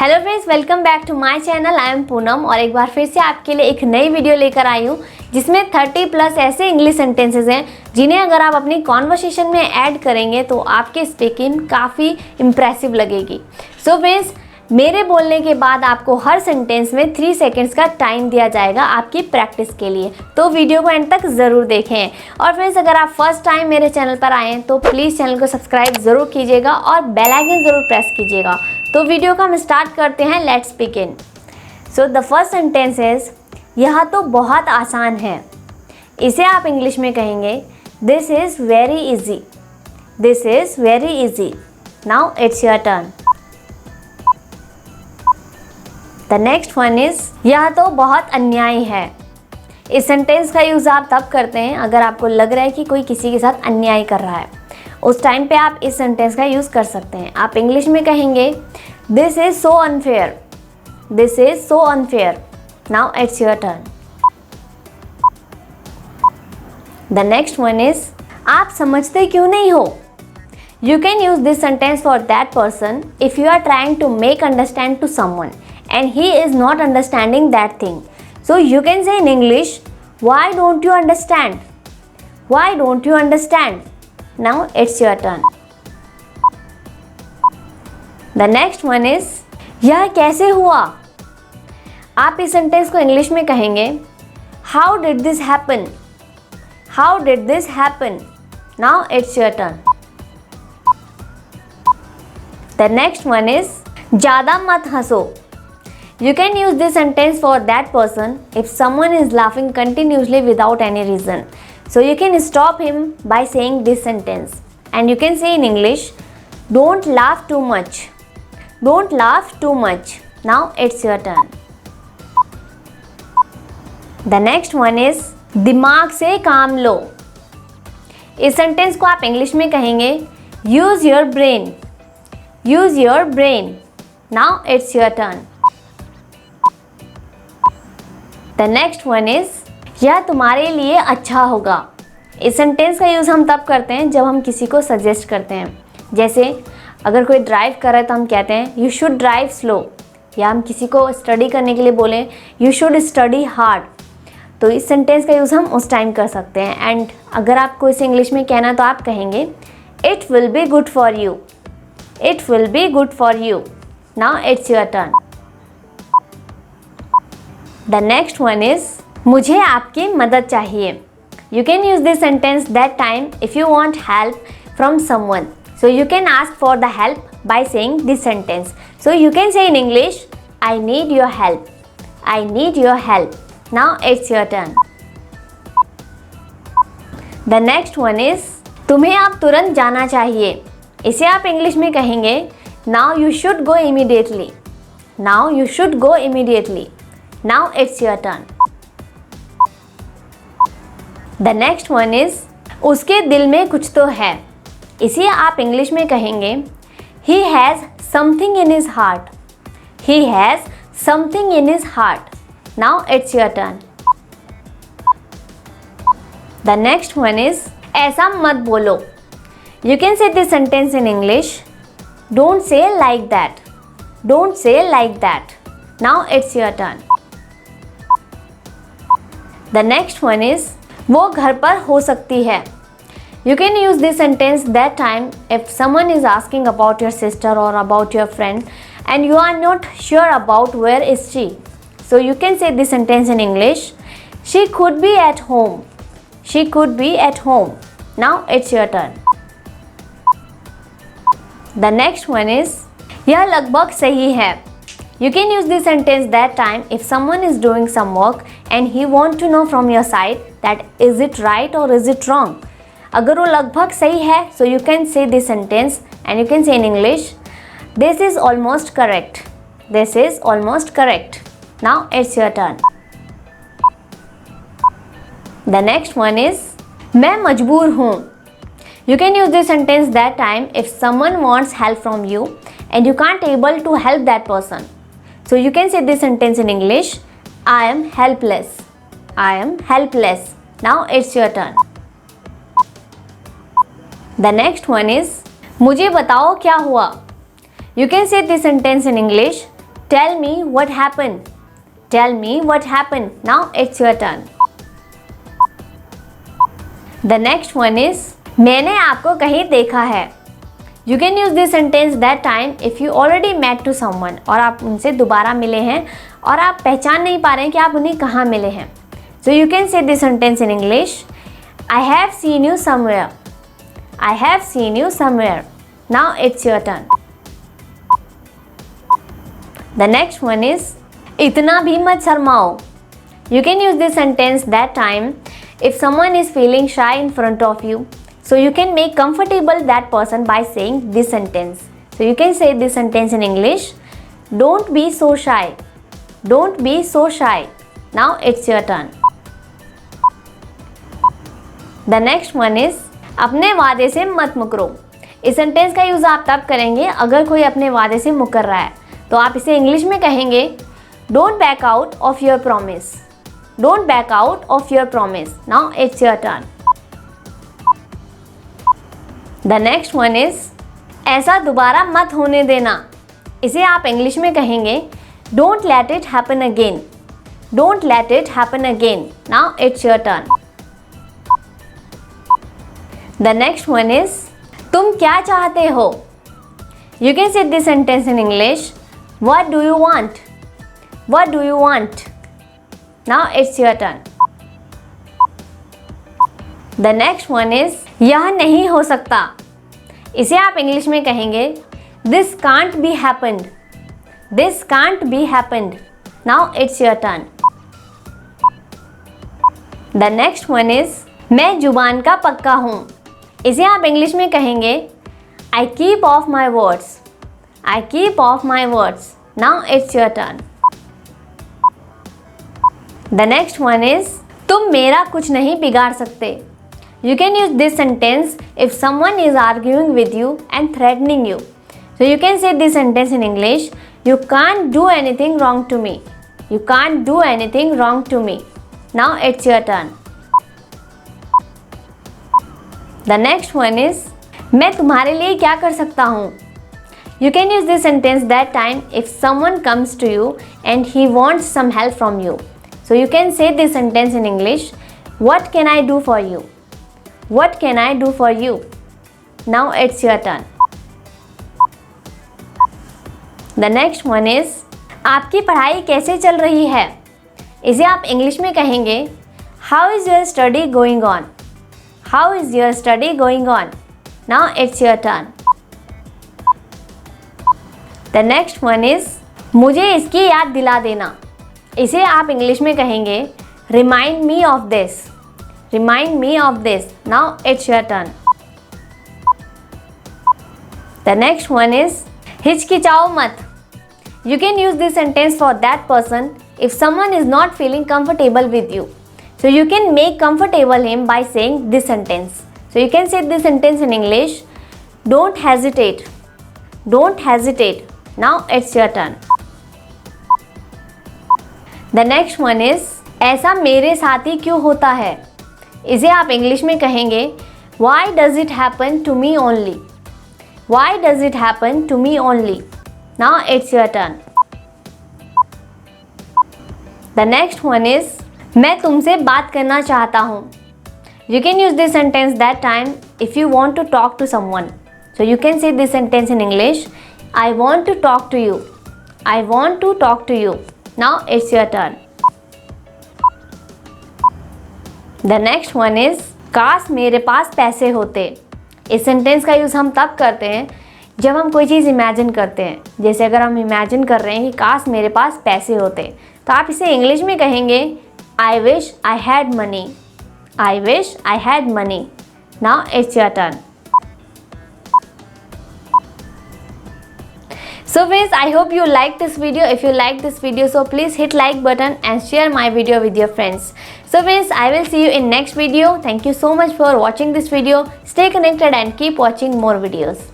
Hello friends, welcome back to my channel. I am Poonam और एक बार फिर से आपके लिए एक नई वीडियो लेकर आई हूँ जिसमें 30+ ऐसे इंग्लिश सेंटेंसेस हैं जिन्हें अगर आप अपनी कॉन्वर्सेशन में ऐड करेंगे तो आपकी स्पीकिंग काफ़ी इम्प्रेसिव लगेगी। सो फ्रेंड्स, मेरे बोलने के बाद आपको हर सेंटेंस में 3 सेकेंड्स का टाइम दिया जाएगा आपकी प्रैक्टिस के लिए, तो वीडियो को एंड तक ज़रूर देखें। और फ्रेंड्स, अगर आप फर्स्ट टाइम मेरे चैनल पर आए हैं तो प्लीज़ चैनल को सब्सक्राइब ज़रूर कीजिएगा और बेल आइकन ज़रूर प्रेस कीजिएगा। तो वीडियो को हम स्टार्ट करते हैं। Let's begin. So the first sentence is, यह तो बहुत आसान है। इसे आप इंग्लिश में कहेंगे this is very easy. This is very easy. Now it's your turn. The next one is, यह तो बहुत अन्याय है। इस सेंटेंस का यूज़ आप तब करते हैं अगर आपको लग रहा है कि कोई किसी के साथ अन्याय कर रहा है, उस टाइम पे आप इस सेंटेंस का यूज़ कर सकते हैं। आप इंग्लिश में कहेंगे this is so unfair. This is so unfair. Now it's your turn. The next one is, आप समझते क्यों नहीं हो। You can use this sentence for that person if you are trying to make understand to someone and he is not understanding that thing. So you can say in English, why don't you understand? Why don't you understand? Now it's your turn. The next one is, यह कैसे हुआ। आप इस sentence को English में कहेंगे How did this happen? How did this happen? Now it's your turn. The next one is, ज़्यादा मत हंसो। You can use this sentence for that person if someone is laughing continuously without any reason. So you can stop him by saying this sentence. And you can say in English, don't laugh too much. Don't laugh too much. Now it's your turn. The next one is, दिमाग से काम लो। इस sentence को आप English में कहेंगे use your brain. Use your brain. Now it's your turn. The next one is, यह तुम्हारे लिए अच्छा होगा। इस सेंटेंस का यूज़ हम तब करते हैं जब हम किसी को सजेस्ट करते हैं। जैसे अगर कोई ड्राइव कर रहा है तो हम कहते हैं यू शुड ड्राइव स्लो, या हम किसी को स्टडी करने के लिए बोलें यू शुड स्टडी हार्ड। तो इस सेंटेंस का यूज़ हम उस टाइम कर सकते हैं। एंड अगर आपको इसे इंग्लिश में कहना है तो आप कहेंगे it will be good for you. It will be good for you. Now it's your turn. The next one is, मुझे आपकी मदद चाहिए। You can use this sentence that time if you want help from someone. So you can ask for the help by saying this sentence. So you can से in English, I need your help. I need your help. Now it's your turn. The next one is, तुम्हें अब तुरंत जाना चाहिए। इसे आप English में कहेंगे now you should go immediately. Now you should go immediately. Now it's your turn. The next one is, उसके दिल में कुछ तो है। इसे आप इंग्लिश में कहेंगे He has something in his heart. He has something in his heart. Now it's your turn. The next one is, ऐसा मत बोलो। You can say this sentence in English. Don't say like that. Don't say like that. Now it's your turn. The next one is, वो घर पर हो सकती है। You can use this sentence that time if someone is asking about your sister और about your friend and you are not sure about where is she. So you can say this sentence in English, she could be at home. She could be at home. Now it's your turn. The next one is, यह लगभग सही है। You can use this sentence that time if someone is doing some work and he want to know from your side that is it right or is it wrong. अगर वो लगभग सही है, so you can say this sentence and you can say in English, this is almost correct. This is almost correct. Now it's your turn. The next one is, मैं मजबूर हूँ। You can use this sentence that time if someone wants help from you and you can't able to help that person. So you can say this sentence in English, I am helpless. I am helpless. Now it's your turn. The next one is, मुझे बताओ क्या हुआ। You can say this sentence in English, Tell me what happened. Tell me what happened. Now it's your turn. The next one is मैंने आपको कहीं देखा है. You can use this sentence that time if you already met to someone और आप उनसे दोबारा मिले हैं और आप पहचान नहीं पा रहे हैं कि आप उन्हें कहाँ मिले हैं. So you can say this sentence in English. I have seen you somewhere. I have seen you somewhere. Now it's your turn. The next one is इतना भी मत शर्माओ. You can use this sentence that time if someone is feeling shy in front of you. So you can make comfortable that person by saying this sentence. So you can say this sentence in English. Don't be so shy. Don't be so shy. Now it's your turn. The next one is अपने वादे से मत मुकरो. इस sentence का use आप तब करेंगे अगर कोई अपने वादे से मुकर रहा है. तो आप इसे इंग्लिश में कहेंगे Don't back out of your promise. Don't back out of your promise. Now it's your turn. The next one is ऐसा दोबारा मत होने देना. इसे आप इंग्लिश में कहेंगे Don't let it happen again. Don't let it happen again. Now it's your turn. The next one is तुम क्या चाहते हो. You can say this sentence in English. What do you want? What do you want? Now it's your turn. The next one is यह नहीं हो सकता. इसे आप इंग्लिश में कहेंगे This can't be happened. This can't be happened. Now it's your turn. The next one is मैं जुबान का पक्का हूँ. इसे आप इंग्लिश में कहेंगे I keep off my words. I keep off my words. Now it's your turn. The next one is तुम मेरा कुछ नहीं बिगाड़ सकते. You can use this sentence if someone is arguing with you and threatening you. So you can say this sentence in English. You can't do anything wrong to me. You can't do anything wrong to me. Now it's your turn. The next one is मैं तुम्हारे लिए क्या कर सकता हूँ. You can use this sentence that time if someone comes to you and he wants some help from you. So you can say this sentence in English. What can I do for you? What can I do for you? Now it's your turn. The next one is आपकी पढ़ाई कैसे चल रही है. इसे आप English में कहेंगे How is your study going on? How is your study going on? Now it's your turn. The next one is मुझे इसकी याद दिला देना. इसे आप इंग्लिश में कहेंगे Remind me of this. Remind me of this. Now it's your turn. The next one is हिचकिचाओ मत. You can use this sentence for that person if someone is not feeling comfortable with you. So you can make comfortable him by saying this sentence. So you can say this sentence in English. Don't hesitate. Don't hesitate. Now it's your turn. The next one is ऐसा मेरे साथ ही क्यों होता है. इसे आप English में कहेंगे Why does it happen to me only? Why does it happen to me only? Now it's your turn. The next one is मैं तुमसे बात करना चाहता हूँ. You can use this sentence that time if you want to talk to someone. So you can say this sentence in English. I want to talk to you. I want to talk to you. Now it's your turn. The next one is काश मेरे पास पैसे होते. इस sentence का use हम तब करते हैं जब हम कोई चीज़ इमेजिन करते हैं. जैसे अगर हम इमेजिन कर रहे हैं कि काश मेरे पास पैसे होते, तो आप इसे इंग्लिश में कहेंगे I wish I had money. I wish I had money. Now it's your turn. So friends, I hope you liked this video. If you like this video, so please hit like button and share my video with your friends. So friends, I will see you in next video. Thank you so much for watching this video. Stay connected and keep watching more videos.